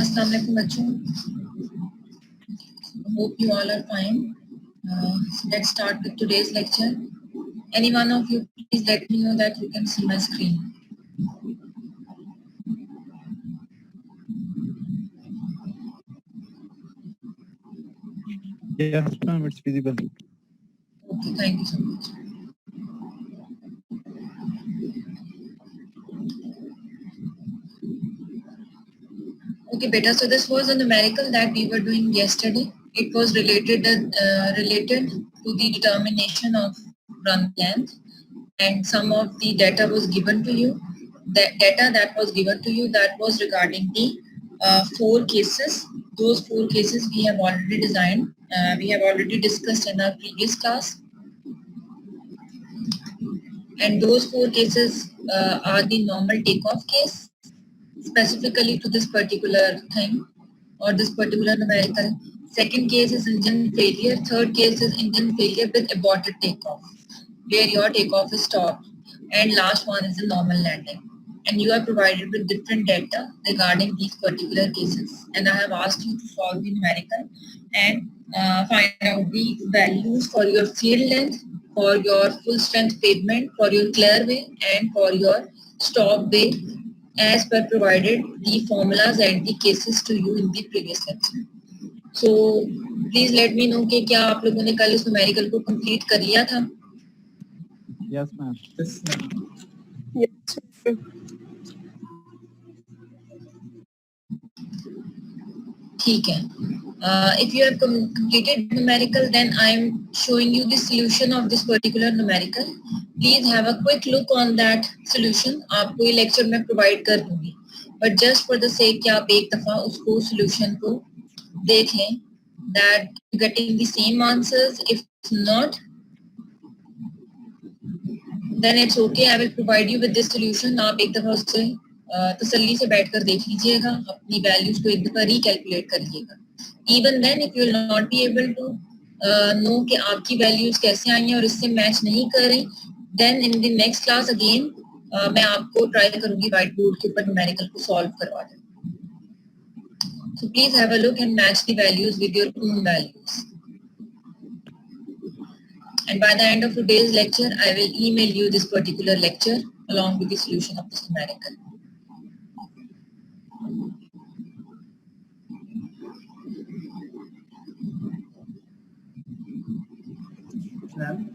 अस्सलाम वालेकुम बच्चों. Hope you all are fine. Let's start with today's lecture. Any one of you, please let me know that you can see my screen. Yes, ma'am, it's visible. Okay, thank you so much. Okay, beta. So this was a numerical that we were doing yesterday. It was related to the determination of run length, and some of the data was given to you. The data that was given to you that was regarding the 4 cases. Those 4 cases we have already designed. We have already discussed in our previous class. And those 4 cases are the normal takeoff case, specifically to this particular thing or this particular numerical. Second case is engine failure. Third case is engine failure with aborted takeoff, where your takeoff is stopped. And last one is the normal landing. And you are provided with different data regarding these particular cases. And I have asked you to solve the numerical and find out the values for your field length, for your full strength pavement, for your clear way, and for your stop way, as per provided the formulas and the cases to you in the previous lecture. So please let me know कि क्या आप लोगों ने कल इस numerical को complete कर लिया था? Yes, ma'am. Yes, ma'am. Yes, sir. ठीक है. If you have completed numerical, then I am showing you the solution of this particular numerical. Please have a quick look on that solution. आपको ये lecture में provide कर दूंगी. But just for the sake कि आप एक दफा उसको solution को देख लें, that you getting the same answers. If not, then it's okay. I will provide you with this solution. आप एक दफा उससे तसल्ली से बैठकर देख लीजिएगा, अपनी values को एक दफा recalculate करिएगा. Even then, if you will not be able to know कि आपकी values कैसे आई हैं और इससे match नहीं कर रही, then in the next class again मैं आपको try करूँगी whiteboard के ऊपर numerical को solve करवा दें. So please have a look and match the values with your own values. And by the end of today's lecture, I will email you this particular lecture along with the solution of this numerical. Ma'am.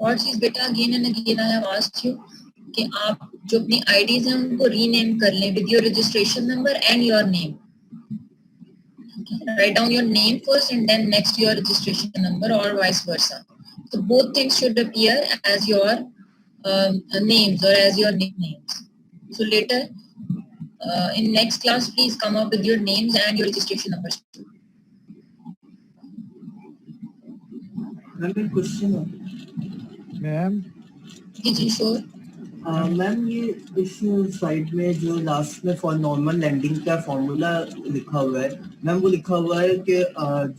और चीज बेटा again and again I have asked you कि आप जो अपनी IDs हैं उनको rename कर लें with your registration number and your name. Write down your name first and then next your registration number or vice versa. So both things should appear as your names or as your nicknames. So later in next class, please come up with your names and your registration numbers. Ma'am एक question है. Ma'am, जी sure. Ma'am ये इस side में जो last में for normal landing का formula लिखा हुआ है, मैम वो लिखा हुआ है कि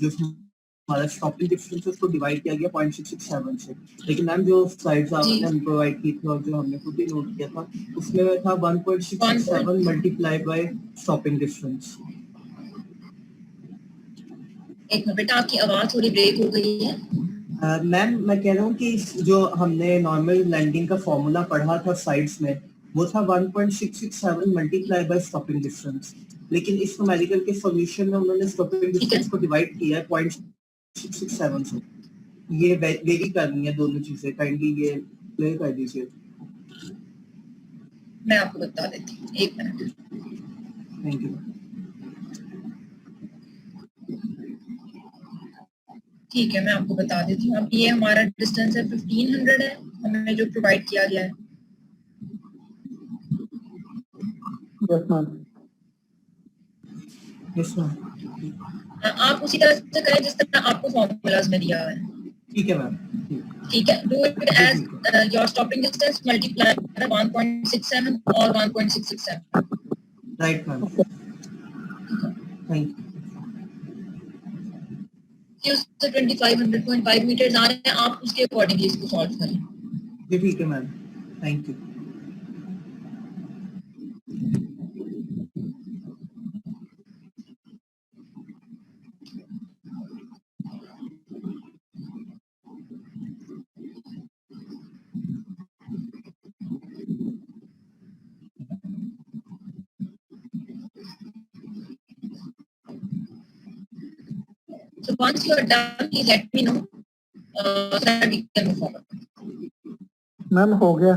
जो हमारा स्टॉपिंग डिस्टेंस उसको डिवाइड किया गया 0.667 से, लेकिन मैम जो स्लाइड्स आपने प्रोवाइड की थी और जो हमने खुद ही नोट किया था उसमें था 1.667 मल्टीप्लाई बाय स्टॉपिंग डिस्टेंस. एक मिनट बेटा आपकी आवाज थोड़ी ब्रेक हो गई है. मैम मैं कह रहा हूँ कि जो हमने नॉर्मल लैंडिंग का फॉर्मूला पढ़ा था साइड्स में वो था 1.667 मल्टीप्लाई बाय स्टॉपिंग डिस्टेंस. लेकिन इस न्यूमेरिकल के सॉल्यूशन में उन्होंने स्टॉपिंग डिस्टेंस को डिवाइड किया है 0.667 से। ये वेरी करनी है दोनों चीजें, काइंडली ये क्लियर कर दीजिए। मैं आपको बता देती हूँ, एक मिनट। Thank you. ठीक है, मैं आपको बता देती हूँ। अब ये हमारा डिस्टेंस है 1500 है, हमें जो प्रोवाइड किया गया है। Yes, ma'am. Yes ma'am. आप उसी तरह से करें जिस तरह आपको फॉर्मूलाज में दिया हुआ है। ठीक है मैम। ठीक है, do it as your stopping distance multiply by 1.67 और 1.667। Right ma'am, thank you. कि उससे 2500.5 मीटर्स आ रहे हैं, आप उसके अकॉर्डिंगली इसको सॉल्व करें। ये ठीक है ma'am, thank you. So once you are done, please let me know so that we can move forward. Ma'am हो गया।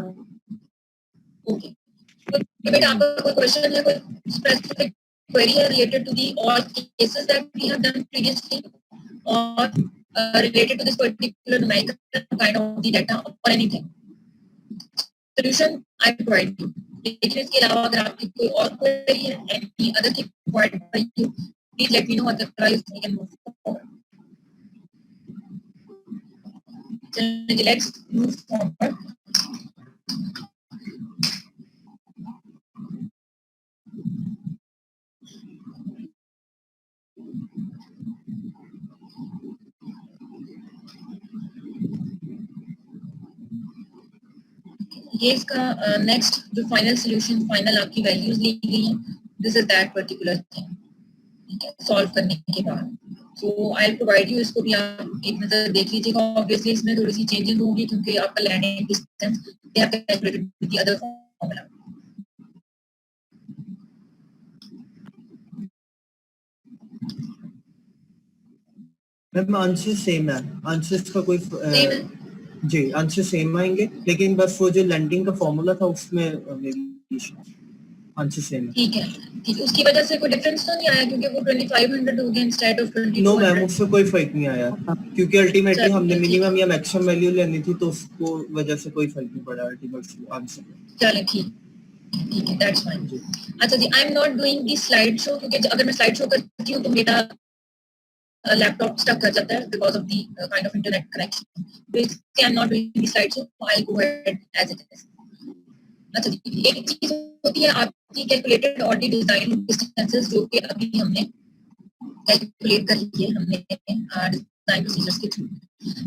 Okay. So बेटा आपका कोई क्वेश्चन है, कोई स्पेसिफिक क्वेरी है related to the all cases that we have done previously or related to this particular numerical kind of the data or anything? Solution I provide you. लेकिन इसके अलावा अगर आपकी कोई और क्वेरी है, any other thing provided by you, please let me know, otherwise we can move forward. चलिए, let's move forward. ये इसका नेक्स्ट जो फाइनल सॉल्यूशन, फाइनल आपकी वैल्यूज ली गई हैं, this is that particular thing. ठीक है, सॉल्व करने के बाद सो आई विल प्रोवाइड यू, इसको भी आप एक नजर देख लीजिएगा। ऑब्वियसली इसमें थोड़ी सी चेंजेस होंगी क्योंकि आपका landing distance they have calculated with the other formula. Ma'am answer same है, आंसर्स का कोई सेम है, जी आंसर सेम आएंगे, लेकिन बस वो जो लैंडिंग का फॉर्मूला था उसमें वेरिएशन, आंसर सेम है। ठीक है, ठीक है। उसकी वजह से कोई डिफरेंस तो नहीं आया क्योंकि वो 2500 हो गया इंस्टेड ऑफ 2200? नो मैम, उससे कोई फर्क नहीं आया क्योंकि अल्टीमेटली हमने चलिए, मिनिमम या मैक्सिमम वैल्यू लेनी थी, तो उसको वजह से कोई फर्क नहीं पड़ा अल्टीमेटली आंसर। चलिए ठीक है, दैट्स फाइन। अच्छा जी, I am not doing the slide show क्योंकि अगर मैं स्लाइड शो करती हूँ तो मेरा लैपटॉप स्टक कर जाता है because of the kind of internet connection. Basically I am not doing the slide show, I will go ahead as it is. अच्छा जी, एक चीज होती है आपकी कैलकुलेटेड और दी डिजाइन डिस्टेंसेस जो कि अभी हमने कैलकुलेट कर ली है हमने डिजाइन प्रोसीजर्स के थ्रू।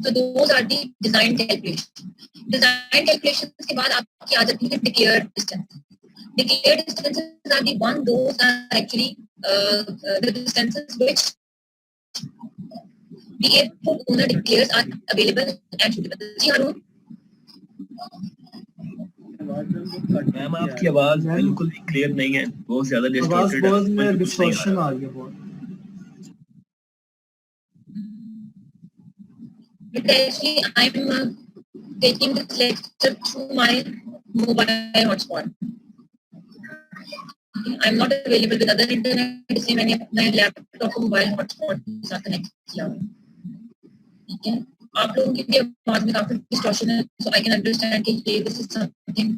तो those are the design calculation. Design calculation के बाद आपकी आ जाती है declared distance. Declared distances are the one, those are actually the distances which the airport owner declares are available and suitable. जी हाँ, ma'am आपकी आवाज बिल्कुल भी क्लियर नहीं है, बहुत ज्यादा डिस्टॉर्टेड है, आवाज में कुछ नहीं डिस्टॉर्शन आ आ रही है बहुत। but actually I'm taking this lecture through my mobile hotspot. I'm not available with other internet, इसलिए मैंने अपना लैपटॉप को मोबाइल हॉटस्पॉट के साथ कनेक्ट किया हुआ है। ठीक है, आप लोगों की भी आवाज में काफी डिस्टॉर्शन है, so I can understand कि this is something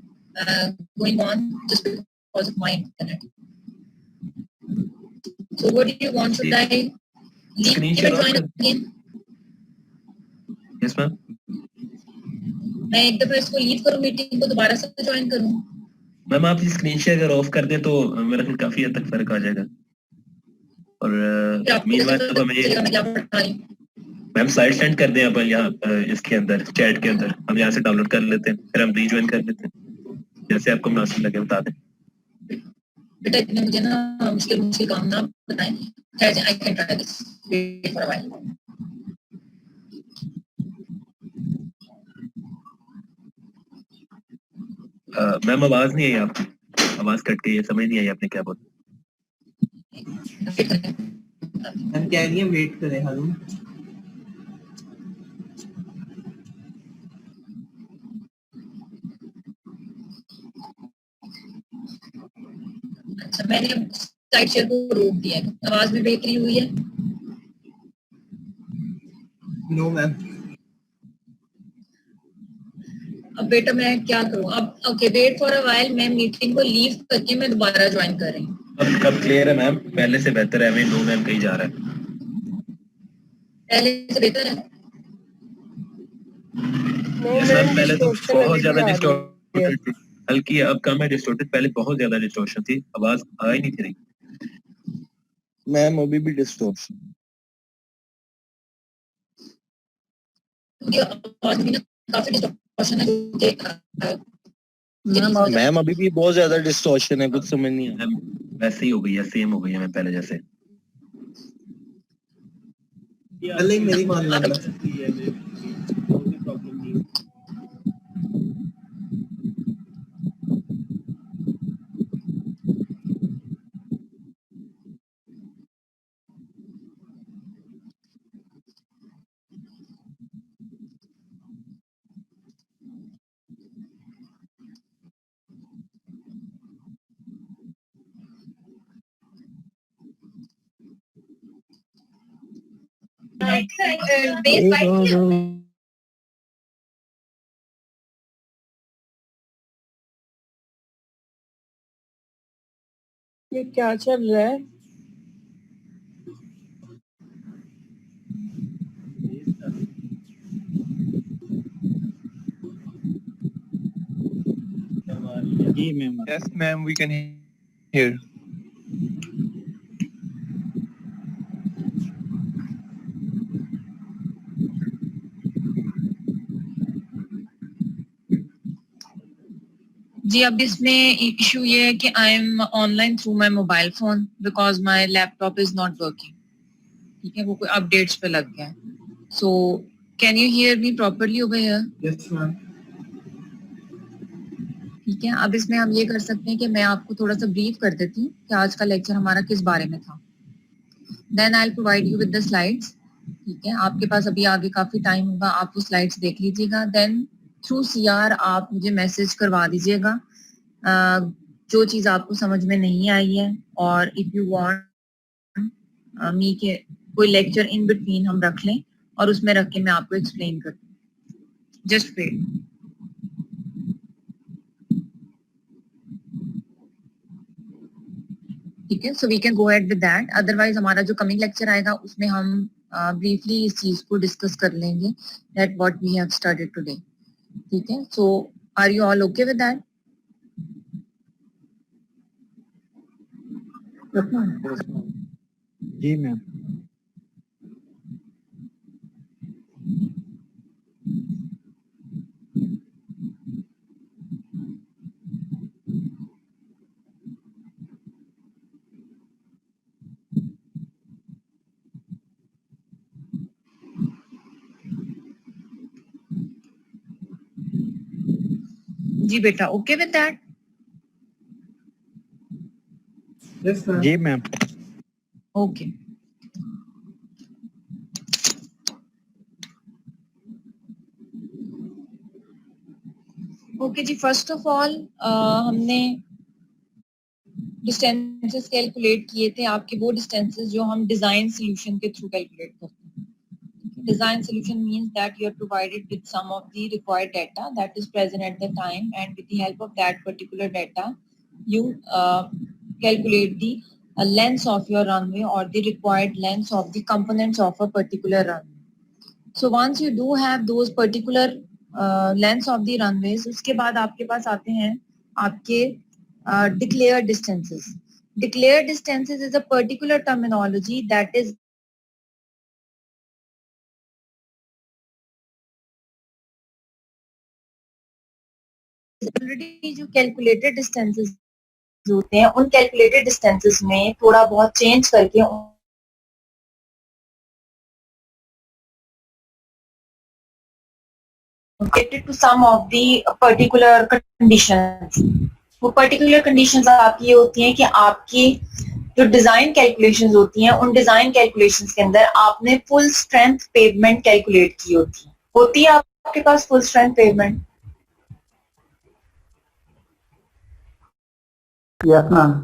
going on just because of my internet. So what do you want? Should I leave Screen it share and off join कर- again? Yes ma'am. मैं एक दफा इसको leave करूं, meeting को दोबारा से ज्वाइन करूं? मैम आप स्क्रीन शेयर अगर ऑफ कर दें तो मेरा ख्याल काफी हद तक फर्क आ जाएगा। और फिर आपको मीनवाइल कैसे तो पता हमें चलेगा मैं क्या पढ़ा रही हूं? मैम स्लाइड सेंड कर दें आप यहाँ इसके अंदर चैट के अंदर, हम यहाँ से डाउनलोड कर लेते हैं, फिर हम रीज्वाइन कर लेते हैं, जैसे आपको मुनासिब लगे बता दें। बेटा इतने मुझे ना मुश्किल काम ना बताएं। I can try this, wait for a while. Ma'am आवाज नहीं आई आपकी, आवाज कट गई है, समझ नहीं आई आपने क्या बोला। मैम कह रही है वेट करें हारून। अच्छा, मैंने स्लाइड शेयर को रोक दिया है। आवाज भी ब्रेक हुई है? No ma'am. अब बेटा मैं क्या करूं अब? Okay, wait for a while, मैं मीटिंग को लीव करके मैं दोबारा ज्वाइन कर रही हूँ। अब क्लियर है मैम? पहले से बेहतर है? नो मैम कहीं जा रहा है? पहले से बेहतर है? यस मैम, पहले तो डिस्टॉर्शन बहुत अभी ज्यादा भी आ रही है। डिस्टॉर्टेड थी, हल्की है, अब कम है डिस्टॉर्टेड। पहले बहुत ज्यादा डिस्टॉर्शन थी, आवाज आ ही नहीं थी रही। मैम अभी भी डिस्टॉर्शन। क्योंकि आवाज भी ना काफी डिस्टॉर्शन है। मैम अभी भी बहुत ज्यादा डिस्टॉर्शन है, कुछ समझ नहीं आ रहा। मैम वैसे ही हो गई है, सेम हो गई है मैम पहले जैसे। पहले ही मेरी मान लेना सकती है। ये क्या चल रहा है? Yes ma'am, we can hear. जी, अब इसमें इशू ये है कि I am online through my mobile phone because my laptop is not working. ठीक है, वो कोई अपडेट्स पे लग गया है। So can you hear me properly over here? Yes ma'am. ठीक है, अब इसमें हम ये कर सकते हैं कि मैं आपको थोड़ा सा ब्रीफ कर देती हूँ कि आज का लेक्चर हमारा किस बारे में था। Then I will provide you with the slides. ठीक है, आपके पास अभी आगे काफी टाइम होगा, आप वो स्लाइड्स देख लीजिएगा। देन थ्रू सीआर आप मुझे मैसेज करवा दीजिएगा जो चीज आपको समझ में नहीं आई है, और इफ यू वांट मी के कोई लेक्चर इन बिटवीन हम रख लें और उसमें रख के मैं आपको एक्सप्लेन कर दूं। Just wait. ठीक है, so we can go ahead with that. Otherwise हमारा जो कमिंग लेक्चर आएगा उसमें हम ब्रीफली इस चीज को डिस्कस कर लेंगे that what we have studied today. ठीक है, so are you all okay with that? जी मैम। जी बेटा, okay with that? Yes ma'am. जी मैम। ओके। ओके जी, फर्स्ट ऑफ ऑल हमने डिस्टेंसेस कैलकुलेट किए थे, आपके वो डिस्टेंसेस जो हम डिजाइन सॉल्यूशन के थ्रू कैलकुलेट करते हैं। Design solution means that you are provided with some of the required data that is present at the time, and with the help of that particular data, you calculate the length of your runway or the required length of the components of a particular runway. So once you do have those particular lengths of the runways, उसके बाद आपके पास आते हैं आपके declared distances. Declared distances is a particular terminology that is already जो calculated distances होते हैं उन कैलकुलेटेड डिस्टेंसेस में थोड़ा बहुत चेंज करके related to some of the particular conditions। वो पर्टिकुलर कंडीशंस आपकी ये होती हैं कि आपकी जो डिजाइन कैलकुलेशंस होती हैं, उन डिजाइन कैलकुलेशंस के अंदर आपने फुल स्ट्रेंथ पेवमेंट कैलकुलेट की होती है आपके पास full strength pavement? Yes ma'am.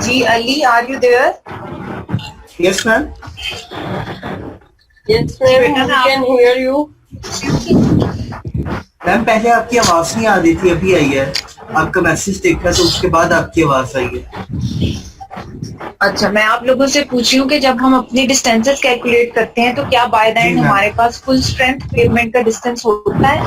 जी Ali, are you there? Yes ma'am. Yes, ma'am. We can hear you. Ma'am पहले आपकी आवाज नहीं आ रही थी, अभी आई है। आपका मैसेज देखा तो उसके बाद आपकी आवाज आई है। अच्छा, मैं आप लोगों से पूछ रही हूँ कि जब हम अपनी डिस्टेंसेस कैलकुलेट करते हैं तो क्या बाय द एंड जी, हमारे पास फुल स्ट्रेंथ पेवमेंट का डिस्टेंस होता है?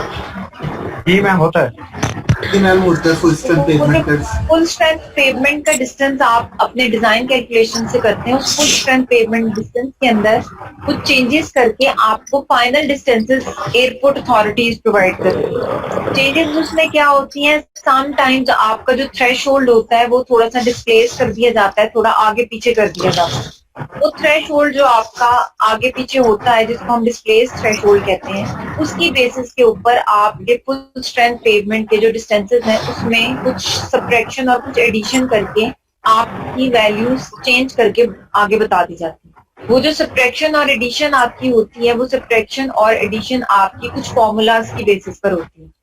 जी मैम होता है। जी मैम होता है फुल स्ट्रेंथ पेवमेंट का। फुल स्ट्रेंथ पेवमेंट का डिस्टेंस आप अपने डिजाइन कैलकुलेशन से करते हैं। उस फुल स्ट्रेंथ पेवमेंट डिस्टेंस के अंदर कुछ चेंजेस करके आपको final distances airport authorities provide करती है। चेंजेस उसमें क्या होती हैं, समटाइम्स आपका जो थ्रेशोल्ड होता है वो थोड़ा सा डिस्प्लेस कर दिया जाता है, थोड़ा आगे पीछे कर दिया जाता है। वो थ्रेशोल्ड जो आपका आगे पीछे होता है, जिसको हम डिस्प्लेस थ्रेशोल्ड कहते हैं, उसकी बेसिस के ऊपर आपके फुल स्ट्रेंथ पेवमेंट के जो डिस्टेंसेस हैं उसमें कुछ सब्ट्रैक्शन और कुछ एडिशन करके आपकी वैल्यूज चेंज करके आगे बता दी जाती है। वो जो सब्ट्रैक्शन और एडिशन आपकी होती है, वो सब्ट्रैक्शन और एडिशन आपकी कुछ फॉर्मूलाज की बेसिस पर होती है।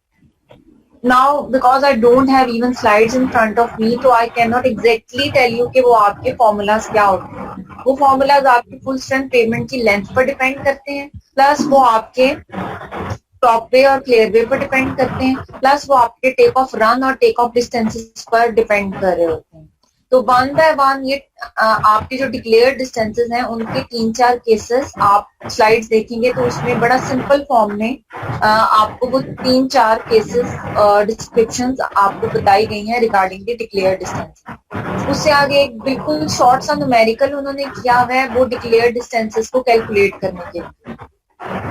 Now, because I don't have even slides in front of me, तो I cannot exactly tell you कि वो आपके formulas क्या होते हैं। वो formulas आपकी full strength pavement की length पर depend करते हैं, प्लस वो आपके टॉप वे और क्लियर वे पर डिपेंड करते हैं, प्लस वो आपके टेक ऑफ रन और टेक ऑफ डिस्टेंसेस पर डिपेंड कर रहे होते हैं। तो वन बाय वन ये आपके जो डिक्लेयर्ड डिस्टेंसेस हैं उनके 3-4 केसेस आप स्लाइड्स देखेंगे तो उसमें बड़ा सिंपल फॉर्म में आपको वो 3-4 केसेस डिस्क्रिप्शंस आपको बताई गई हैं रिगार्डिंग द डिक्लेयर्ड डिस्टेंस। उससे आगे एक बिल्कुल शॉर्ट सा न्यूमेरिकल उन्होंने किया हुआ है वो डिक्लेयर्ड डिस्टेंसेस को कैलकुलेट करने के लिए।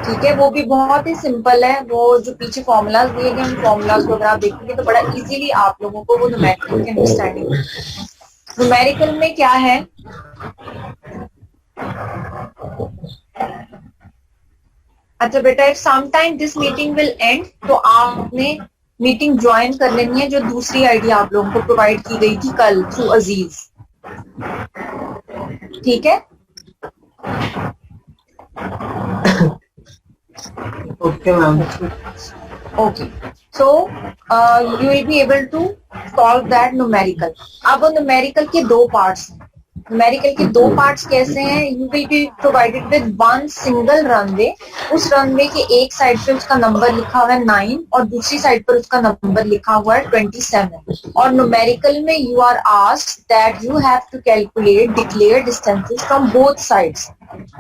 ठीक है, वो भी बहुत ही सिंपल है। वो जो पीछे फॉर्मूलाज दिए गए उन फॉर्मूलाज को अगर आप देखेंगे तो बड़ा इजीली आप लोगों को वो न्यूमेरिकल की अंडरस्टैंडिंग। न्यूमेरिकल में क्या है, अच्छा बेटा, if sometime this meeting will and, तो आपने मीटिंग ज्वाइन कर लेनी है जो दूसरी आईडी आप लोगों को प्रोवाइड की गई थी कल थ्रू अजीज। ठीक है, okay ma'am. Okay, so you will be able to solve that numerical. अब न्यूमेरिकल के दो पार्ट्स हैं। न्यूमेरिकल के दो पार्ट्स कैसे हैं, you will be provided with one single runway. उस रनवे के एक साइड पे उसका नंबर लिखा हुआ है 9 और दूसरी साइड पर उसका नंबर लिखा हुआ है 27। और न्यूमेरिकल में you are asked that you have to calculate declared distances from both sides.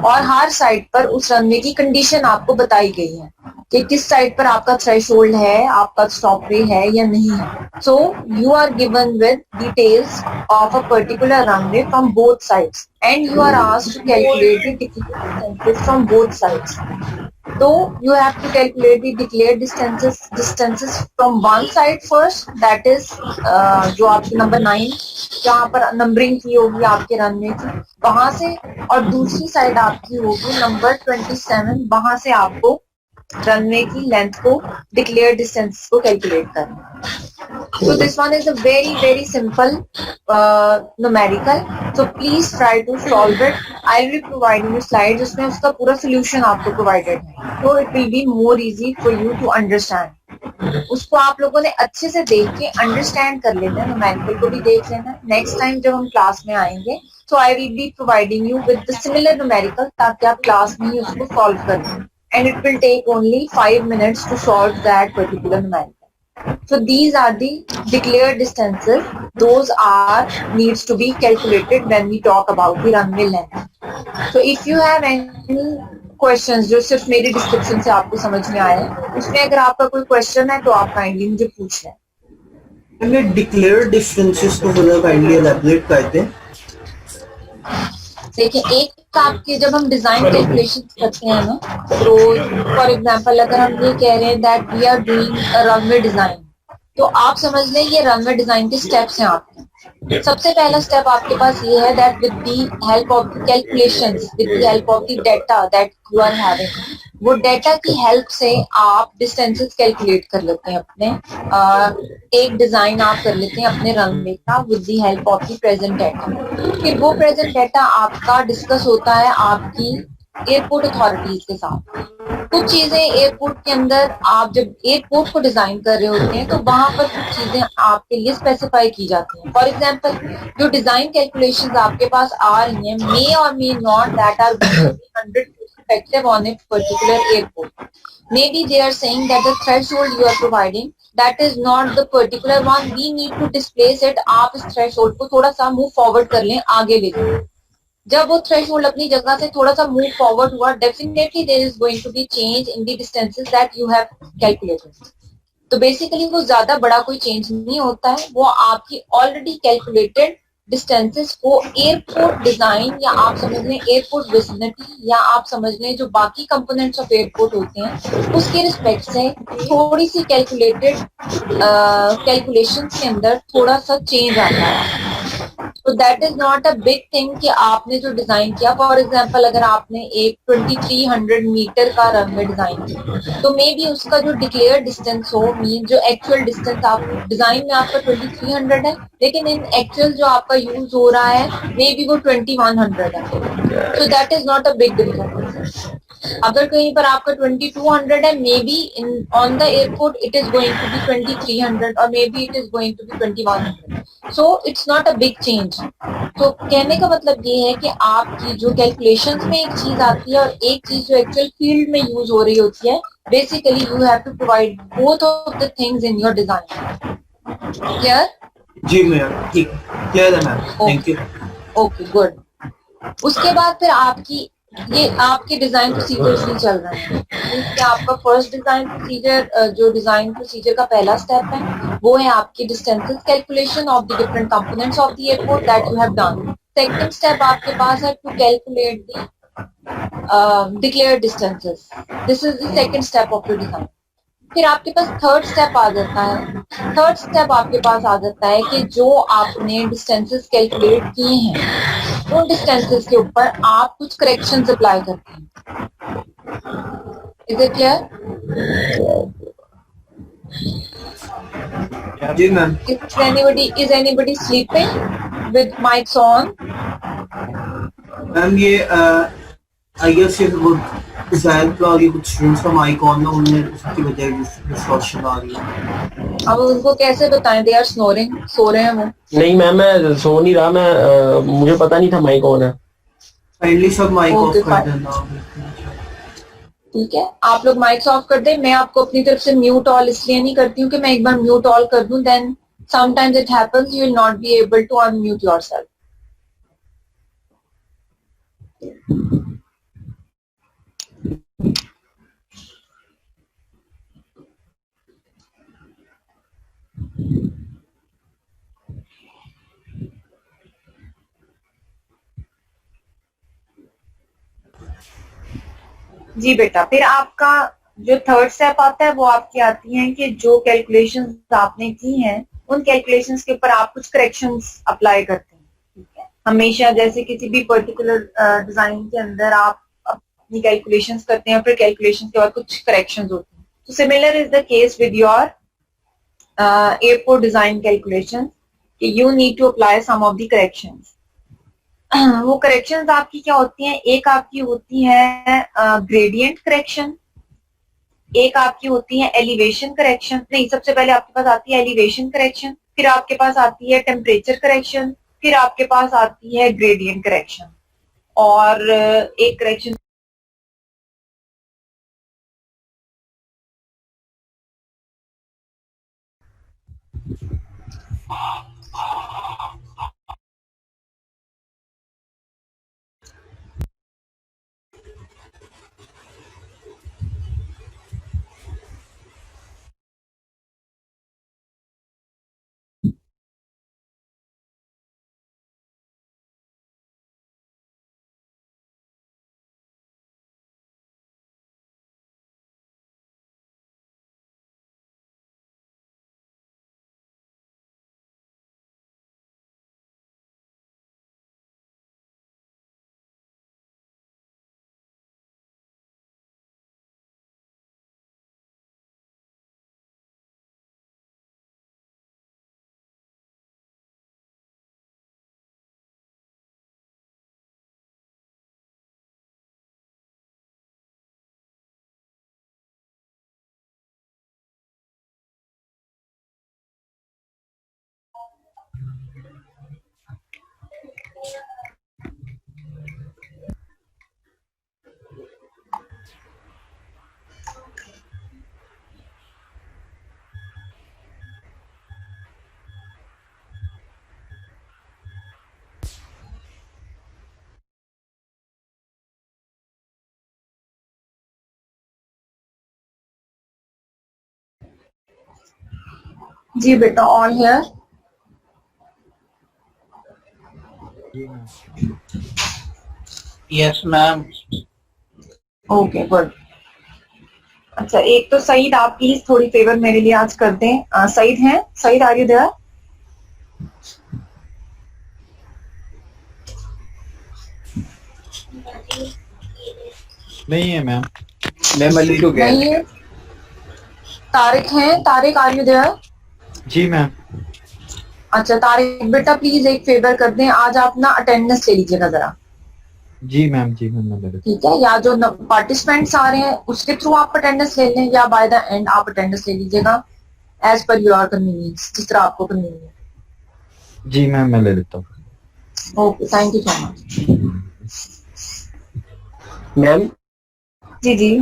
और हर साइड पर उस रनवे की कंडीशन आपको बताई गई है कि किस साइड पर आपका थ्रेशोल्ड है, आपका स्टॉप वे है या नहीं है। So you are given with details of a particular runway from both sides and you are asked to calculate the distances from both sides. तो you have to calculate the declared distances from one side first, that is जो आपकी number 9 जहाँ पर numbering की होगी आपके runway की, वहां से, और दूसरी साइड आपकी होगी नंबर 27, वहां से आपको रनवे की लेंथ को, डिक्लेयर डिस्टेंस को कैलकुलेट करना। So this one is a very simple numerical. So please try to solve it. I will be providing you slides जिसमें उसका पूरा solution आपको provided है. So it will be more easy for you to understand. उसको आप लोगों ने अच्छे से देख के अंडरस्टैंड कर लेना है, न्यूमेरिकल को भी देख लेना। नेक्स्ट टाइम जब हम क्लास में आएंगे तो I will be providing you with the similar numerical ताकि आप क्लास में ही उसको सॉल्व कर लें। And it will take only 5 minutes to solve that particular numerical. So these are the declared distances. Those are needs to be calculated when we talk about the runway length. So if you have any questions जो सिर्फ मेरी description से आपको समझ में आया है, उसमें अगर आपका कोई क्वेश्चन है तो आप काइंडली मुझे पूछ लें। हमें डिक्लेयर्ड डिस्टेंसेस को थोड़ा काइंडली एलैबोरेट करते हैं। देखिए, एक आपके जब हम डिजाइन कैलकुलेशन करते हैं ना, तो फॉर एग्जांपल अगर हम ये कह रहे हैं that we are doing a runway design, तो आप समझ लें ये रनवे डिजाइन के स्टेप्स हैं आपके। सबसे पहला स्टेप आपके पास ये है that with the help of the calculations, with the help of the data that you are having, वो डाटा की हेल्प से आप डिस्टेंसेस कैलकुलेट कर लेते हैं अपने एक डिजाइन आप कर लेते हैं अपने रनवे का with the help of the present data. फिर वो प्रेजेंट डाटा आपका डिस्कस होता है आपकी एयरपोर्ट अथॉरिटीज के साथ। कुछ चीजें एयरपोर्ट के अंदर आप जब एयरपोर्ट को डिजाइन कर रहे होते हैं तो वहां पर कुछ चीजें आपके लिए स्पेसिफाई की जाती हैं। फॉर एग्जांपल जो डिजाइन कैलकुलेशंस आपके पास आ रही हैं मे और may not that are 100% effective on a particular airport. Maybe they are saying that the threshold you are providing that is not the particular one. We need to displace it. आप इस threshold को थोड़ा सा move forward कर लें, आगे ले जाएं। जब वो थ्रेशोल्ड अपनी जगह से थोड़ा सा मूव फॉरवर्ड हुआ, definitely there is going to be change in the distances that you have calculated. तो बेसिकली वो ज्यादा बड़ा कोई चेंज नहीं होता है, वो आपकी ऑलरेडी कैलकुलेटेड डिस्टेंसेस को एयरपोर्ट डिजाइन या आप समझ लें एयरपोर्ट विसिनिटी या आप समझ लें जो बाकी कंपोनेंट्स ऑफ एयरपोर्ट होते हैं उसके रिस्पेक्ट से थोड़ी सी कैलकुलेटेड कैलकुलेशन के अंदर थोड़ा सा चेंज आता है। तो that is not a big thing कि आपने जो डिजाइन किया, फॉर एग्जांपल अगर आपने एक 2300 मीटर का रनवे डिजाइन किया तो मे बी उसका जो डिक्लेयर डिस्टेंस हो, मीन जो एक्चुअल डिस्टेंस आप डिजाइन में आपका 2300 है, लेकिन इन एक्चुअल जो आपका यूज हो रहा है मे बी वो 2100 है। So that is not a big difference. अगर कहीं पर आपका 2200 है, maybe in on the airport it is going to be 2300 और maybe it is going to be 2100। So it's not a big change. तो कहने का मतलब ये है कि आपकी जो कैलकुलेशंस में एक चीज आती है और एक चीज जो एक्चुअल फील्ड में यूज हो रही होती है, basically you have to provide both of the things in your design. Clear? जी मैम, ठीक, क्लियर है ma'am, thank you. Okay, good. उसके बाद फिर आपकी ये आपके डिजाइन प्रोसीजर्स भी चल रहे हैं। इसके आपका फर्स्ट डिजाइन प्रोसीजर, जो डिजाइन प्रोसीजर का पहला स्टेप है वो है आपकी distances calculation of the different components of the airport that you have done. Second step आपके पास है to calculate the declared distances. This is the second step of your design. फिर आपके पास थर्ड स्टेप आ जाता है। थर्ड स्टेप आपके पास आ जाता है कि जो आपने डिस्टेंसेस कैलकुलेट किए हैं उन डिस्टेंसेस के ऊपर आप कुछ करेक्शंस अप्लाई करते हैं। Is it clear? जी ma'am. Is anybody sleeping with mics on? Ma'am ये आई गेस ये वो ज़ाहिर का और ये कुछ स्टूडेंट्स का माइक ऑन ना, उन्हें उसकी वजह से डिस्टॉर्शन आ रही है। अब उनको कैसे बताएं? दे आर स्नोरिंग, सो रहे हैं वो। नहीं मैम, मैं सो नहीं रहा, मैं मुझे पता नहीं था माइक ऑन है। काइंडली सब माइक ऑफ Okay, कर fine. देना। ठीक है, आप लोग माइक्स ऑफ कर दें। मैं आपको अपनी तरफ से म्यूट ऑल इसलिए नहीं करती हूँ कि मैं एक बार म्यूट ऑल कर दूं, then sometimes it happens you will not be able to unmute yourself. जी बेटा, फिर आपका जो थर्ड स्टेप आता है वो आपकी आती है कि जो कैलकुलेशंस आपने की हैं उन कैलकुलेशंस के ऊपर आप कुछ करेक्शंस अप्लाई करते हैं। ठीक है, हमेशा जैसे किसी भी पर्टिकुलर डिजाइन के अंदर आप अपनी कैलकुलेशंस करते हैं, फिर कैलकुलेशन के बाद कुछ करेक्शंस होती हैं. तो similar is the case with your airport design calculation, you need to apply some of the corrections. वो करेक्शंस आपकी क्या होती हैं? एक आपकी होती है ग्रेडियंट करेक्शन, एक आपकी होती है एलिवेशन करेक्शन. नहीं, सबसे पहले आपके पास आती है एलिवेशन करेक्शन, फिर आपके पास आती है टेम्परेचर करेक्शन, फिर आपके पास आती है ग्रेडियंट करेक्शन, और एक करेक्शन जी बेटा, all here. Yes ma'am. Okay, good. अच्छा, एक तो सईद, आप प्लीज थोड़ी फेवर मेरे लिए आज कर दें. सईद हैं? Saeed, are you there? नहीं है मैम. मैम अली टू गया. नहीं है. तारिक हैं? Tariq, are you there? जी मैम. अच्छा तारिक बेटा, प्लीज एक फेवर कर दें, आज आप ना अटेंडेंस ले लीजिएगा जरा. जी मैम. जी मैम. मैं ठीक है, या जो पार्टिसिपेंट्स आ रहे हैं उसके थ्रू आप अटेंडेंस ले लें, या बाय द एंड आप अटेंडेंस ले लीजिएगा, एज पर योर कन्वीनियंस, जिस तरह आपको कन्वीनियंट. जी मैम, मैं ले लेता हूँ. Okay, thank you so much. Ma'am जी जी.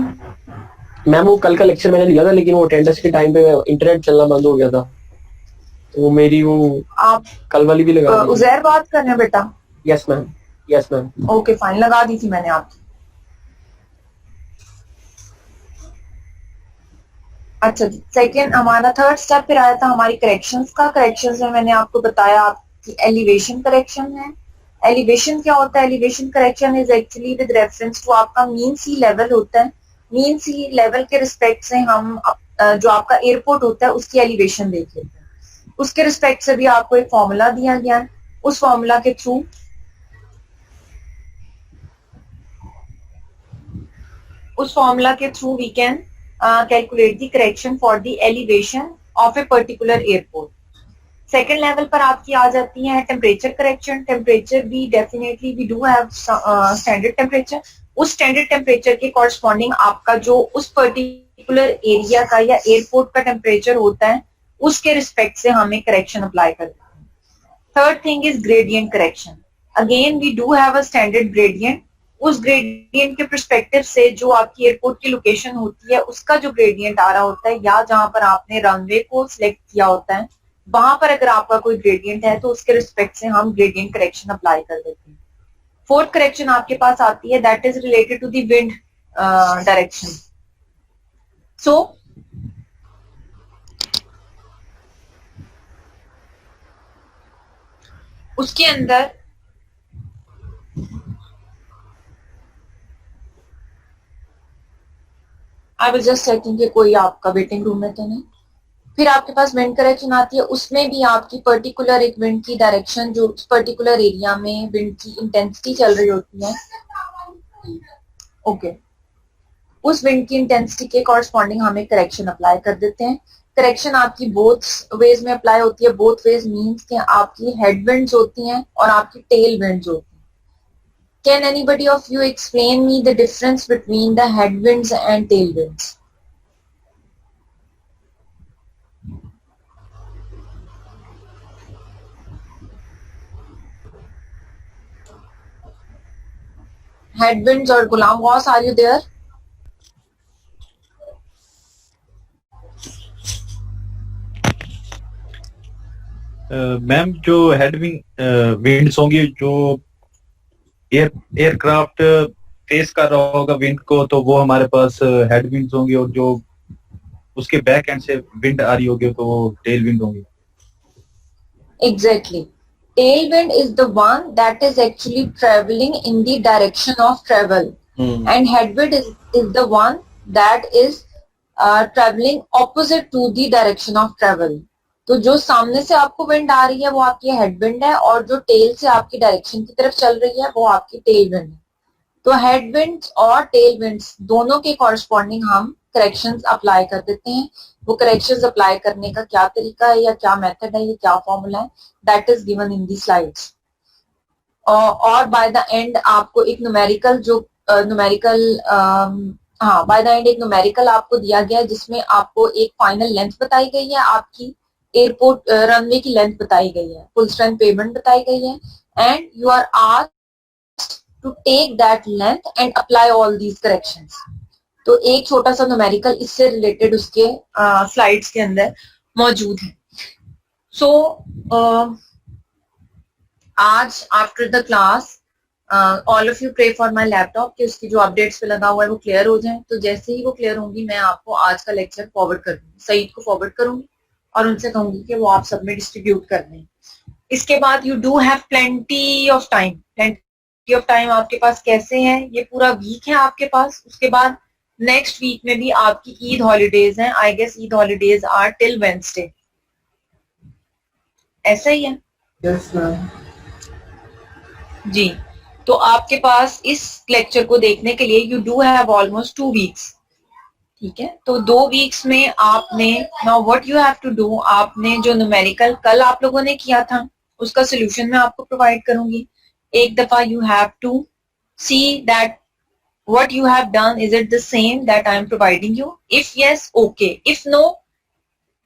मैम वो कल का लेक्चर मैंने लिया था, लेकिन वो अटेंडेंस के टाइम पे इंटरनेट चलना बंद हो गया था, तो वो मेरी वो आप कल वाली भी लगा दी. उजैर बात कर रहे हैं बेटा? Yes ma'am. Yes ma'am. Okay fine, लगा दी थी मैंने आपकी. अच्छा जी, सेकेंड हमारा थर्ड स्टेप फिर आया था हमारी करेक्शंस का. करेक्शंस में मैंने आपको बताया आपकी एलिवेशन करेक्शन है. एलिवेशन क्या होता है? Elevation correction is actually with reference to आपका मीन सी लेवल होता है. मीन सी लेवल के रिस्पेक्ट से हम जो आपका एयरपोर्ट होता है उसकी एलिवेशन देख लेते हैं. उसके रिस्पेक्ट से भी आपको एक फॉर्मूला दिया गया है. उस फॉर्मूला के through we can calculate the correction for the elevation of a particular airport. Second level पर आपकी आ जाती है टेम्परेचर करेक्शन. टेम्परेचर भी definitely we do have standard temperature. उस स्टैंडर्ड टेम्परेचर के कॉरस्पॉन्डिंग आपका जो उस पर्टिकुलर एरिया का या एयरपोर्ट का टेम्परेचर होता है उसके रिस्पेक्ट से हमें करेक्शन अप्लाई करते हैं. Third thing is gradient correction. Again we do have a standard gradient. उस ग्रेडियंट के परस्पेक्टिव से जो आपकी एयरपोर्ट की लोकेशन होती है उसका जो ग्रेडियंट आ रहा होता है, या जहां पर आपने रनवे को सिलेक्ट किया होता है वहां पर अगर आपका कोई ग्रेडियंट है तो उसके रिस्पेक्ट से हम ग्रेडियंट करेक्शन अप्लाई कर देते हैं. फोर्थ करेक्शन आपके पास आती है, that is related to the wind direction. सो उसके अंदर आई विल जस्ट चेकिंग कि कोई आपका वेटिंग रूम में तो नहीं. फिर आपके पास विंड करेक्शन आती है. उसमें भी आपकी पर्टिकुलर एक विंड की डायरेक्शन, जो उस पर्टिकुलर एरिया में विंड की इंटेंसिटी चल रही होती है, ओके उस विंड की इंटेंसिटी के कॉरस्पॉन्डिंग हम एक करेक्शन अप्लाई कर देते हैं. करेक्शन आपकी बोथ वेज में अप्लाई होती है. बोथ वेज मींस कि आपकी हेड विंड्स होती हैं और आपकी टेल विंड्स होती हैं. Can anybody of you explain me the difference between the head winds and tell winds? Headwinds or Ghulam Ghaus, are you there? Ma'am जो हेडविंग विंड्स होंगी जो एयरक्राफ्ट फेस कर रहा होगा विंड को, तो वो हमारे पास हेड विंड्स होंगी, और जो उसके बैक एंड से विंड आ रही होगी तो वो टेल विंड होंगी. Exactly. Tailwind is the one that is actually traveling in the direction of travel, and headwind is the one that is traveling opposite to the direction of travel. तो जो सामने से आपको विंड आ रही है वो आपकी हेडविंड है, और जो टेल से आपकी डायरेक्शन की तरफ चल रही है वो आपकी टेल विंड है. तो हेडविंड्स और टेल विंड्स दोनों के कॉरस्पॉन्डिंग हम करेक्शंस अप्लाई कर देते हैं. वो करेक्शंस अप्लाई करने का क्या तरीका है या क्या मेथड है या क्या फॉर्मूला है, that is given in the slides. और बाय द एंड आपको एक न्यूमेरिकल जो बाय द एंड एक न्यूमेरिकल आपको दिया गया है जिसमें आपको एक फाइनल लेंथ बताई गई है, आपकी एयरपोर्ट रनवे की लेंथ बताई गई है, फुल स्ट्रेंथ पेमेंट बताई गई है, and you are asked to take that length and apply all these corrections. तो एक छोटा सा न्यूमेरिकल इससे रिलेटेड उसके स्लाइड्स के अंदर मौजूद है. सो आज after the class all of you pray for my laptop कि उसकी जो अपडेट्स पे लगा हुआ है वो क्लियर हो जाए. तो जैसे ही वो क्लियर होंगी मैं आपको आज का लेक्चर फॉरवर्ड कर दूंगी, सईद को फॉरवर्ड करूंगी और उनसे कहूंगी कि वो आप सब में डिस्ट्रीब्यूट कर दें. इसके बाद you do have plenty of time. Plenty of time आपके पास कैसे है? ये पूरा वीक है आपके पास. उसके बाद नेक्स्ट वीक में भी आपकी ईद हॉलीडेज हैं. I guess Eid holidays are till Wednesday. ऐसा ही है? Yes ma'am. जी. तो आपके पास इस लेक्चर को देखने के लिए you do have almost 2 weeks. ठीक है. तो 2 वीक्स में आपने now what you have to do, आपने जो न्यूमेरिकल कल आप लोगों ने किया था उसका सोल्यूशन मैं आपको प्रोवाइड करूंगी. एक दफा you have to see that what you have done, is it the same that I am providing you? If yes, okay. If no,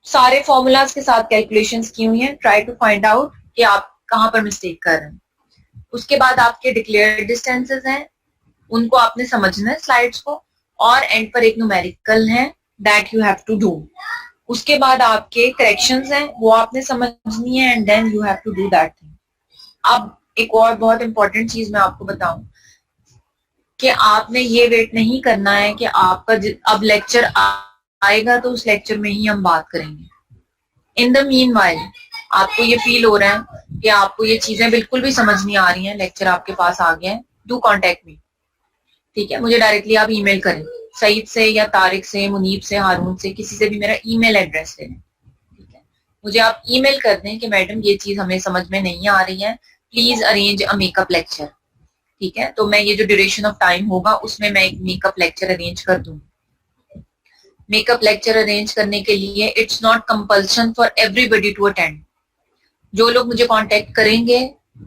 सारे formulas के साथ calculations की हुई हैं. Try to find out कि आप कहाँ पर mistake कर रहे हैं. उसके बाद आपके declared distances हैं, उनको आपने समझना है slides को, और end पर एक numerical है that you have to do. उसके बाद आपके corrections हैं, वो आपने समझनी है, and then you have to do that thing. अब एक और बहुत important चीज मैं आपको बताऊं कि आपने ये वेट नहीं करना है कि आपका अब लेक्चर आएगा तो उस लेक्चर में ही हम बात करेंगे. इन द मीन वाइल आपको ये फील हो रहा है कि आपको ये चीजें बिल्कुल भी समझ नहीं आ रही हैं, लेक्चर आपके पास आ गया है, डू कॉन्टेक्ट मी. ठीक है. मुझे डायरेक्टली आप ईमेल करें, सईद से या तारिक से, मुनीब से, हारून से, किसी से भी मेरा ईमेल एड्रेस दे दें. ठीक है. मुझे आप ईमेल कर दें कि मैडम ये चीज हमें समझ में नहीं आ रही है, please arrange a makeup lecture. ठीक है. तो मैं ये जो ड्यूरेशन ऑफ टाइम होगा उसमें मैं एक मेकअप लेक्चर अरेंज कर दूंगी. मेकअप लेक्चर अरेंज करने के लिए it's not compulsion for everybody to attend. जो लोग मुझे कांटेक्ट करेंगे,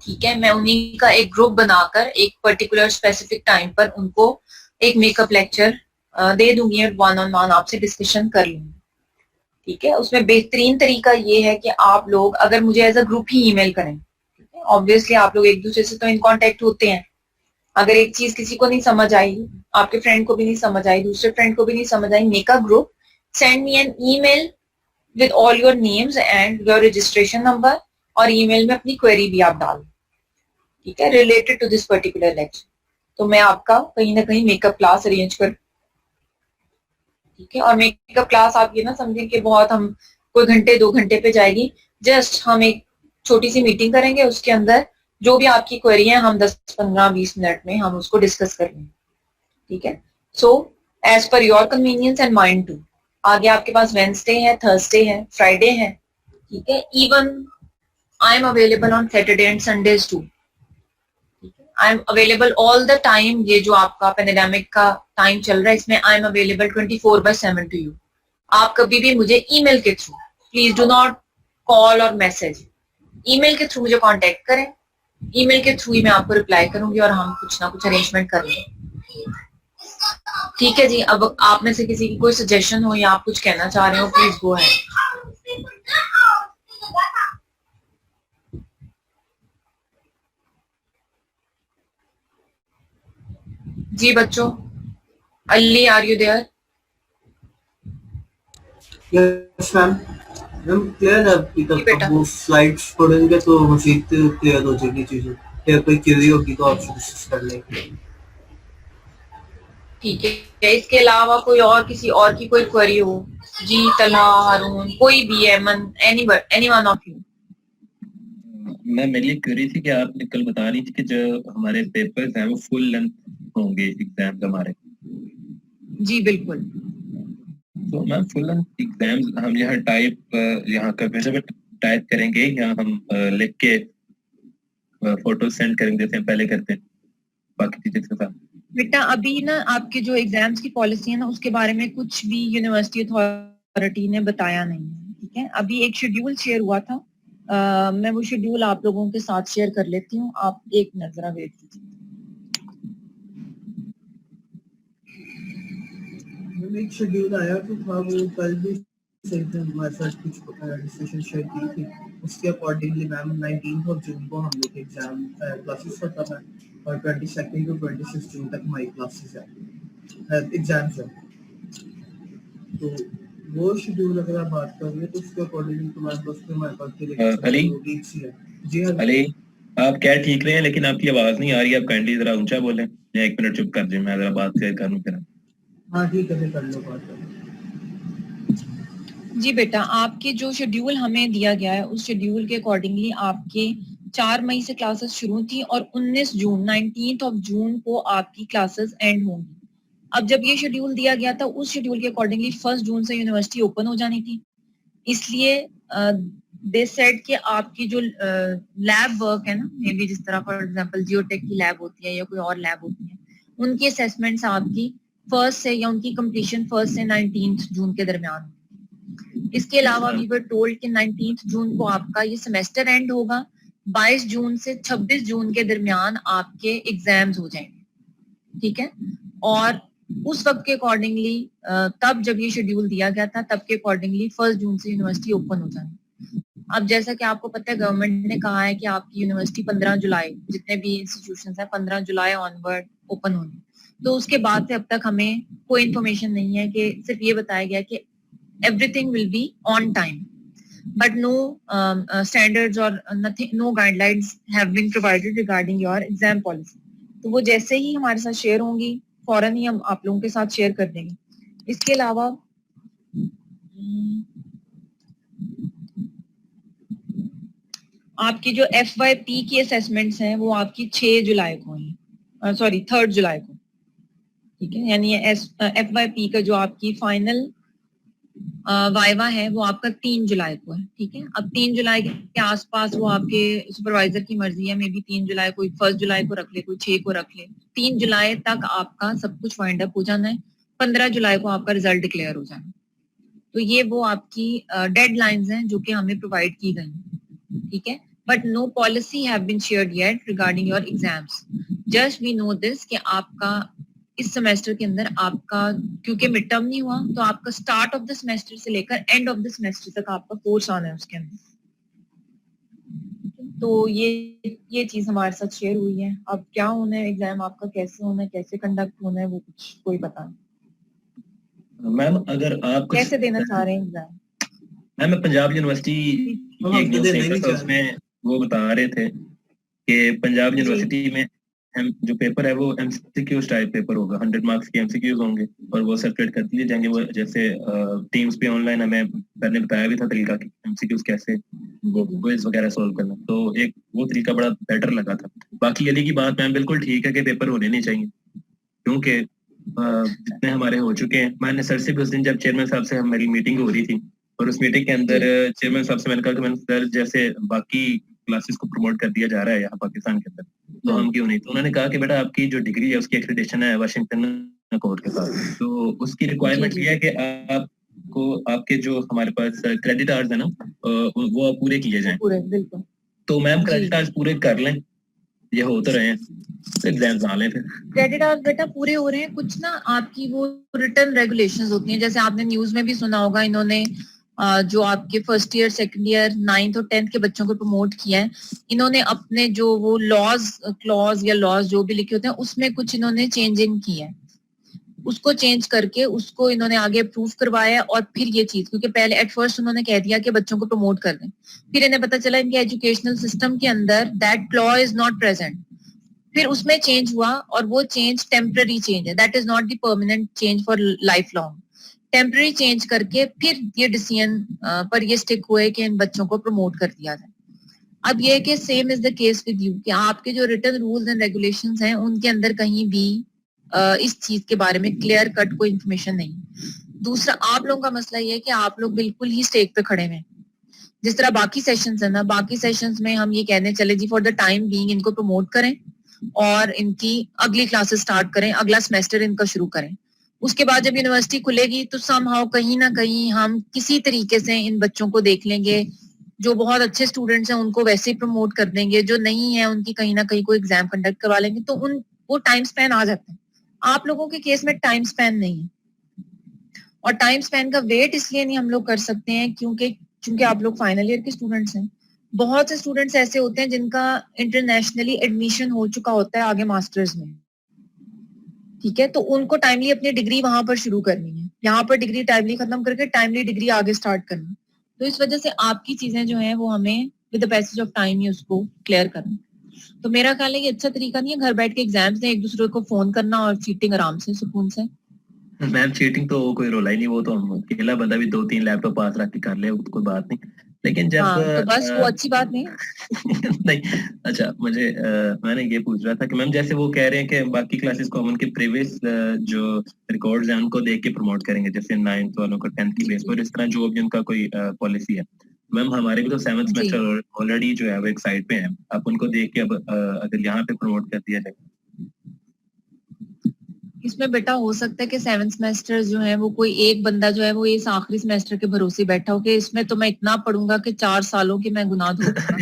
ठीक है, मैं उन्हीं का एक ग्रुप बनाकर एक पर्टिकुलर स्पेसिफिक टाइम पर उनको एक मेकअप लेक्चर दे दूंगी और 1-on-1 आपसे डिस्कशन कर लूंगी. ठीक है. उसमें बेहतरीन तरीका ये है कि आप लोग अगर मुझे एज अ ग्रुप ही ईमेल करें. ऑब्वियसली आप लोग एक दूसरे से तो इन कांटेक्ट होते हैं. अगर एक चीज किसी को नहीं समझ आई, आपके फ्रेंड को भी नहीं समझ आई, दूसरे फ्रेंड को भी नहीं समझ आई, make a group, send me an email with all your names and your registration number, और ईमेल में अपनी क्वेरी भी आप डालो. ठीक है. Related to this particular lecture. तो मैं आपका कहीं ना कहीं मेकअप क्लास अरेंज कर. ठीक है. और मेकअप क्लास आप ये ना समझें कि बहुत हम कोई घंटे 2 घंटे पे जाएगी. जस्ट हम एक छोटी सी मीटिंग करेंगे, उसके अंदर जो भी आपकी क्वेरी है हम 10-15-20 मिनट में हम उसको डिस्कस कर लेंगे. ठीक है. So as per your convenience and mind too. आगे आपके पास वेडनेसडे है, थर्सडे है, फ्राइडे है. ठीक है. Even I am available on Saturday and Sundays too. ठीक है. I am available all the time. ये जो आपका पेंडेमिक का टाइम चल रहा है इसमें I am available 24/7 to you. आप कभी भी मुझे ईमेल के through, please do not call और मैसेज, ईमेल के थ्रू मुझे कांटेक्ट करें। ईमेल के थ्रू ही मैं आपको रिप्लाई करूंगी और हम कुछ ना कुछ अरेंजमेंट कर लेंगे। ठीक है जी। अब आप में से किसी की कोई सजेशन हो या आप कुछ कहना चाह रहे हो, प्लीज गो अहेड। जी बच्चों, Ali are you there? Yes ma'am. Ma'am clear है अभी जी बेटा। तक, वो स्लाइड्स पढ़ेंगे तो मजीद क्लियर हो जाएगी चीजें। फिर कोई क्वेरी होगी तो आपसे डिस्कस कर लेंगे। ठीक है। इसके अलावा कोई और किसी और की कोई क्वेरी हो? जी, तलहा, हारून, कोई भी, एमन, एनीवन ऑफ यू? मैं मेरी एक क्वेरी थी कि आपने कल बता रही थी कि जो हमारे पेपर्स हैं वो फुल लेंथ होंगे एग्जाम्स हमारे। जी बिल्कुल। तो मैम फुल लेंथ एग्जाम्स हम यहाँ कंप्यूटर पे टाइप करेंगे या हम लिख के फोटो सेंड करेंगे जैसे हम पहले करते हैं बाकी टीचर्स के साथ? बेटा अभी ना आपके जो एग्जाम्स की पॉलिसी है ना उसके बारे में कुछ भी यूनिवर्सिटी अथॉरिटी ने बताया नहीं है। ठीक है, अभी एक शेड्यूल शेयर हुआ था, मैं वो शेड्यूल आप लोगों के साथ शेयर कर लेती हूँ, आप एक नजर वेट कीजिए। एक शेड्यूल आया तो था, वो कल भी सही था, हमारे साथ कुछ डिस्कशन शेयर की थी। उसके अकॉर्डिंगली मैम 19 जून को हम लोग एग्जाम क्लासेस होता है और 22 to 26 जून तक हमारी क्लासेस है, एग्जाम्स है। तो वो शेड्यूल अगर आप बात कर रहे हैं तो उसके अकॉर्डिंगली तुम्हारे पास में हमारे पास के लिए अली? है। जी हाँ अली, आप क्या ठीक रहे हैं लेकिन आपकी आवाज नहीं आ रही, आप काइंडली जरा ऊंचा बोलें या 1 मिनट चुप कर जाए, मैं जरा बात करूं फिर। हाँ ठीक है, कर लो बात। जी बेटा, आपके जो शेड्यूल हमें दिया गया है उस शेड्यूल के अकॉर्डिंगली आपके 4 मई से क्लासेस शुरू थी और 19 जून को आपकी क्लासेस एंड होंगी। अब जब ये शेड्यूल दिया गया था उस शेड्यूल के अकॉर्डिंगली 1 जून से यूनिवर्सिटी ओपन हो जानी थी, इसलिए दे सेड कि आपकी जो लैब वर्क है ना, मे बी जिस तरह फॉर एग्जांपल जियोटेक की लैब होती है या कोई और लैब होती है, उनकी असेसमेंट्स आपकी 1 से या उनकी कंप्लीशन 1 से 19 जून के दरमियान। इसके अलावा वी वर टोल्ड कि 19 जून को आपका ये सेमेस्टर एंड होगा, 22 जून से 26 जून के दरमियान आपके एग्जाम्स हो जाएंगे। ठीक है, और उस वक्त के अकॉर्डिंगली तब जब ये शेड्यूल दिया गया था तब के अकॉर्डिंगली 1 जून से यूनिवर्सिटी ओपन हो जानी। अब जैसा कि आपको पता है गवर्नमेंट ने कहा है कि आपकी यूनिवर्सिटी 15 जुलाई, जितने भी इंस्टीट्यूशंस हैं 15 जुलाई ऑनवर्ड ओपन होंगे। तो उसके बाद से अब तक हमें कोई इन्फॉर्मेशन नहीं है, कि सिर्फ ये बताया गया कि everything will be on time, but no standards or nothing, no guidelines have been provided regarding your exam policy. तो वो जैसे ही हमारे साथ शेयर होंगी फौरन ही हम आप लोगों के साथ शेयर कर देंगे। इसके अलावा आपकी जो FYP की असेसमेंट्स हैं वो आपकी 6 जुलाई को हैं, सॉरी 3 जुलाई को। ठीक है, यानी FYP का जो आपकी फाइनल वाइवा है वो आपका 3 जुलाई को है। ठीक है, अब 3 जुलाई के आसपास वो आपके सुपरवाइजर की मर्जी है, मे बी 3 जुलाई कोई 1 जुलाई को रख ले, कोई 6 को रख ले। 3 जुलाई तक आपका सब कुछ वाइंड अप हो जाना है, 15 जुलाई को आपका रिजल्ट डिक्लेयर हो जाना है। तो ये वो आपकी डेडलाइंस हैं जो कि हमें प्रोवाइड की गई। ठीक है, but no policy have been shared yet regarding your exams. Just we know this कि आपका इस सेमेस्टर के अंदर आपका, क्योंकि मिड टर्म नहीं हुआ, तो आपका स्टार्ट ऑफ द सेमेस्टर से लेकर एंड ऑफ द सेमेस्टर तक आपका कोर्स आना है उसके अंदर। तो ये चीज हमारे साथ शेयर हुई है। अब क्या होना है, एग्जाम आपका कैसे होना है, कैसे कंडक्ट होना है, वो कुछ कोई पता नहीं। मैम अगर आप कैसे देना चाह रहे हैं एग्जाम? मैम पंजाब यूनिवर्सिटी एक न्यूज़पेपर था उसमें वो बता रहे थे कि पंजाब यूनिवर्सिटी में जो पेपर है वो एमसीक्यूज टाइप पेपर होगा, 100 मार्क्स के एमसीक्यूज होंगे और वो सर्कुलेट करते जाएंगे। वो जैसे टीम्स पे ऑनलाइन हमें पहले बताया भी था तरीका कि एमसीक्यूज कैसे वो क्विज वगैरह सॉल्व करना, तो एक वो तरीका बड़ा बेटर लगा था। बाकी अली की बात मैम बिल्कुल ठीक है कि पेपर होने नहीं चाहिए, क्योंकि जितने हमारे हो चुके हैं। मैंने सर से उस दिन जब चेयरमैन साहब से हमारी मीटिंग हो रही थी और उस मीटिंग के अंदर चेयरमैन साहब से मैंने कहा कि मैंने सर जैसे बाकी क्लासेस को प्रमोट कर दिया जा रहा है यहाँ पाकिस्तान के अंदर, तो हम क्यों नहीं। तो उन्होंने कहा कि बेटा आपकी जो डिग्री है उसकी एक्रेडिटेशन है वाशिंगटन अकॉर्ड के साथ, तो उसकी रिक्वायरमेंट ये है कि आपको आपके जो हमारे पास क्रेडिट आवर्स है ना वो पूरे किए जाएं। पूरे बिल्कुल। तो मैम क्रेडिट आवर्स पूरे कर लें, ये हो तो रहे हैं, तो एग्जाम्स आ लें फिर। क्रेडिट आवर्स बेटा पूरे हो रहे हैं, कुछ ना आपकी वो रिटर्न रेगुलेशंस होती हैं, जैसे आपने न्यूज में भी सुना होगा, इन्होंने जो आपके first year second year 9th और 10th के बच्चों को प्रमोट किया है, इन्होंने अपने जो वो लॉज क्लॉज या लॉज जो भी लिखे होते हैं उसमें कुछ इन्होंने चेंजिंग किया है, उसको चेंज करके उसको इन्होंने आगे अप्रूव करवाया। और फिर ये चीज, क्योंकि पहले एट फर्स्ट उन्होंने कह दिया कि बच्चों को प्रमोट कर दें, फिर इन्हें पता चला इनके एजुकेशनल सिस्टम के अंदर that clause is not present, फिर उसमें चेंज हुआ और वो चेंज टेम्पररी चेंज है, that is not the permanent change for life long. Temporary change करके फिर ये डिसीजन पर ये स्टिक हुए कि इन बच्चों को प्रमोट कर दिया जाए। अब ये कि same is the case with you, कि आपके जो रिटर्न रूल्स एंड रेगुलेशंस हैं उनके अंदर कहीं भी इस चीज के बारे में क्लियर कट कोई इन्फॉर्मेशन नहीं। दूसरा, आप लोगों का मसला ये है कि आप लोग बिल्कुल ही स्टेक पे खड़े हैं, जिस तरह बाकी सेशंस है ना, बाकी सेशंस में हम ये कहने चले जी फॉर द टाइम बीइंग इनको प्रमोट करें और इनकी अगली क्लासेस स्टार्ट करें, अगला सेमेस्टर इनका शुरू करें। उसके बाद जब यूनिवर्सिटी खुलेगी तो समहाउ कहीं ना कहीं हम किसी तरीके से इन बच्चों को देख लेंगे, जो बहुत अच्छे स्टूडेंट्स हैं उनको वैसे ही प्रमोट कर देंगे, जो नहीं है उनकी कहीं ना कहीं कोई एग्जाम कंडक्ट करवा लेंगे, तो उन वो टाइम स्पैन आ जाता है। आप लोगों के केस में टाइम स्पैन नहीं है, और टाइम स्पैन का वेट इसलिए नहीं हम लोग कर सकते हैं क्योंकि आप लोग फाइनल ईयर के स्टूडेंट्स हैं। बहुत से स्टूडेंट्स ऐसे होते हैं जिनका इंटरनेशनली एडमिशन हो चुका होता है आगे मास्टर्स में, ठीक है, तो उनको टाइमली अपनी डिग्री वहां पर शुरू करनी है, यहाँ पर डिग्री टाइमली खत्म करके टाइमली डिग्री आगे स्टार्ट करनी। तो इस वजह से आपकी चीजें जो हैं वो हमें with the passage of time ही उसको क्लियर करना। तो मेरा ख्याल है ये अच्छा तरीका नहीं है घर बैठ के एग्जाम्स दें, एक दूसरे को फोन करना और चीटिंग आराम से सुकून से। मैम चीटिंग तो कोई रोला ही नहीं, वो तो हम अकेला बंदा भी 2-3 लैपटॉप पास रख के कर ले, कोई बात नहीं। लेकिन जब तो बस वो अच्छी बात नहीं नहीं, अच्छा मुझे मैंने ये पूछ रहा था कि मैम जैसे वो कह रहे हैं कि बाकी क्लासेस को हम उनके प्रीवियस जो रिकॉर्ड्स हैं उनको देख के प्रमोट करेंगे, जैसे 9th वालों को 10th की बेस पर, इस तरह जो भी उनका कोई पॉलिसी है। मैम हमारे भी तो 7th सेमेस्टर ऑलरेडी जो है वो एक साइड पे है, आप उनको देख के अब अगर यहाँ पे प्रमोट कर दिया जाए, इसमें बेटा हो सकता है कि 7th सेमेस्टर जो है वो कोई एक बंदा जो है वो इस आखिरी सेमेस्टर के भरोसे बैठा हो कि इसमें तो मैं इतना पढ़ूंगा कि 4 सालों की मैं गुनाह धोऊंगा।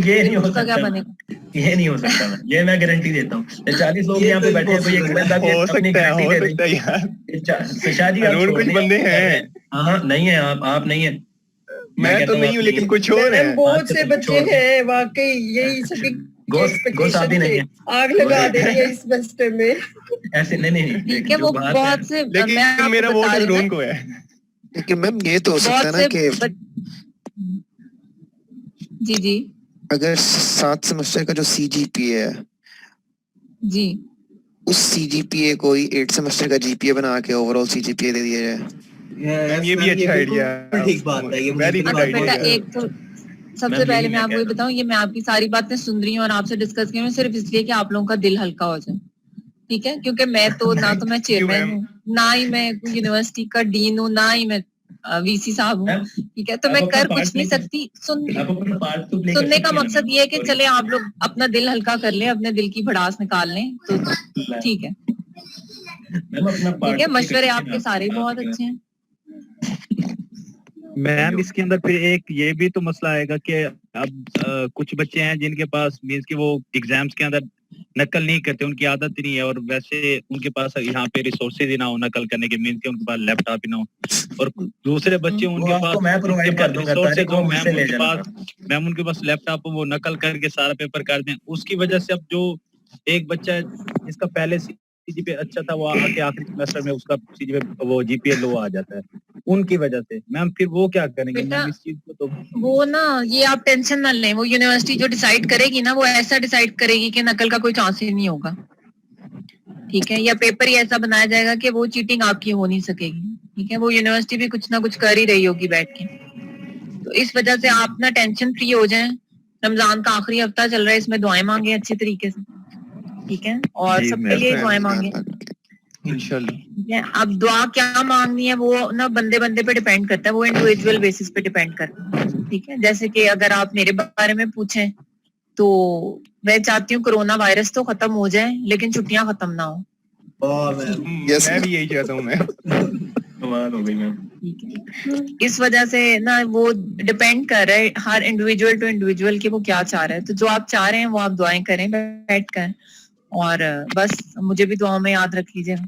ये नहीं हो उसका सकता, क्या बनेगा? ये नहीं हो सकता, ये मैं गारंटी देता हूँ। 40 लोग यहाँ पे बैठे हैं, कोई एक बंदा भी अपनी गारंटी दे रही है। शादी आप कुछ बंदे हैं, हाँ नहीं है, आप नहीं है, मैं तो नहीं हूँ, लेकिन कुछ और है। बहुत से बच्चे हैं वाकई, यही सभी गोसा भी नहीं है, आग लगा देंगे इस सेमेस्टर में। ऐसे नहीं ठीक है, वो बहुत से, लेकिन मेरा वोट ड्रोन को है। लेकिन मैम ये तो हो सकता है ना कि जी अगर 7 सेमेस्टर का जो CGPA है जी, उस CGPA को ही 8 सेमेस्टर का GPA बना के ओवरऑल CGPA दे दिया जाए। ये भी अच्छा आइडिया है, ठीक बात है, ये वेरी गुड आइडिया। एक तो सबसे पहले मैं आपको ये बताऊं, ये मैं आपकी सारी बातें सुन रही हूँ और आपसे डिस्कस की हूँ सिर्फ इसलिए कि आप लोगों का दिल हल्का हो जाए, ठीक है, क्योंकि मैं तो ना तो मैं चेयरमैन हूँ, ना ही मैं यूनिवर्सिटी का डीन हूँ, ना ही मैं VC साहब हूँ, ठीक है, तो मैं कर कुछ नहीं सकती। सुनने का मकसद ये है कि चले आप लोग अपना दिल हल्का कर लें, अपने दिल की भड़ास निकाल लें, तो ठीक है, ठीक है, मशवरे आपके सारे बहुत अच्छे हैं। मैम इसके अंदर फिर एक ये भी तो मसला आएगा कि अब कुछ बच्चे हैं जिनके पास मींस कि वो एग्जाम्स के अंदर नकल नहीं करते, उनकी आदत ही नहीं है, और वैसे उनके पास यहाँ पे रिसोर्सेज ही ना हो नकल करने के, मींस के उनके पास लैपटॉप ही ना हो, और दूसरे बच्चे उनके पास मैं प्रोवाइड कर दूंगा, मैम उनके पास लैपटॉप, वो नकल करके सारा पेपर कर दें, उसकी वजह से अब जो एक बच्चा जिसका पहले CGPA अच्छा था वो आके आखिरी सेमेस्टर में उसका CGPA वो GPA लो आ जाता है उनकी वजह से, मैम फिर वो क्या करेंगे मैम इस चीज को? तो वो ना, ये आप टेंशन ना लें, वो यूनिवर्सिटी जो डिसाइड करेगी ना वो ऐसा डिसाइड करेगी कि नकल का कोई चांस ही नहीं होगा, ठीक है, या पेपर ही ऐसा बनाया जाएगा कि वो चीटिंग आपकी हो नहीं सकेगी, ठीक है, वो यूनिवर्सिटी भी कुछ ना कुछ कर ही रही होगी बैठ के। तो इस वजह से आप ना टेंशन फ्री हो जाएं, रमजान का आखिरी हफ्ता चल रहा है, इसमें दुआएं मांगे अच्छे तरीके से, ठीक है, और सबके लिए दुआएं मांगे इंशाल्लाह। अब दुआ क्या मांगनी है वो ना बंदे पे डिपेंड करता है, वो इंडिविजुअल बेसिस पे डिपेंड करता है। ठीक है, जैसे कि अगर आप मेरे बारे में पूछें तो मैं चाहती हूँ कोरोना वायरस तो खत्म हो जाए लेकिन छुट्टियां खत्म ना हो। Yes, मैं भी यही चाहता हूँ मैम। कमाल हो गई मैम। ठीक है, इस वजह से ना वो डिपेंड कर रहा है हर इंडिविजुअल टू इंडिविजुअल कि वो क्या चाह रहा है। तो जो आप चाह रहे हैं वो आप दुआएं करें बैठ कर, और बस मुझे भी दुआओं में याद रख लीजिएगा।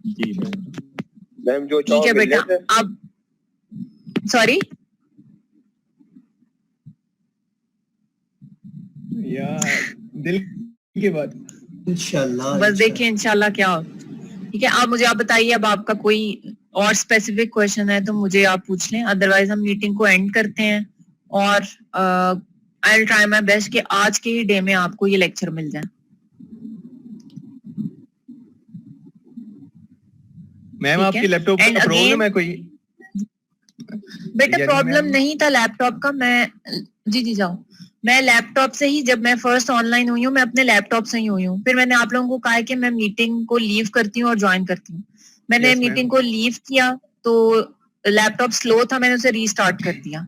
जी मैम जो ठीक है बेटा। अब सॉरी यार दिल की बात। इंशाल्लाह। बस देखिए इंशाल्लाह क्या हो। ठीक है, आप बताइए, अब आपका कोई और स्पेसिफिक क्वेश्चन है तो मुझे आप पूछ लें, अदरवाइज हम मीटिंग को एंड करते हैं। और I will try my best कि आज के ही डे में आपको ये लेक्चर मिल जाए। मैम आपके लैपटॉप And का प्रॉब्लम है कोई? बेटा यानी प्रॉब्लम मैम- नहीं था लैपटॉप का। मैं जी जाओ, मैं लैपटॉप से ही, जब मैं फर्स्ट ऑनलाइन हुई हूँ मैं अपने लैपटॉप से ही हुई हूँ। फिर मैंने आप लोगों को कहा कि मैं मीटिंग को लीव करती हूँ और ज्वाइन करती हूँ। मैंने Yes, ma'am. मीटिंग को लीव किया तो लैपटॉप स्लो था, मैंने उसे रीस्टार्ट कर दिया।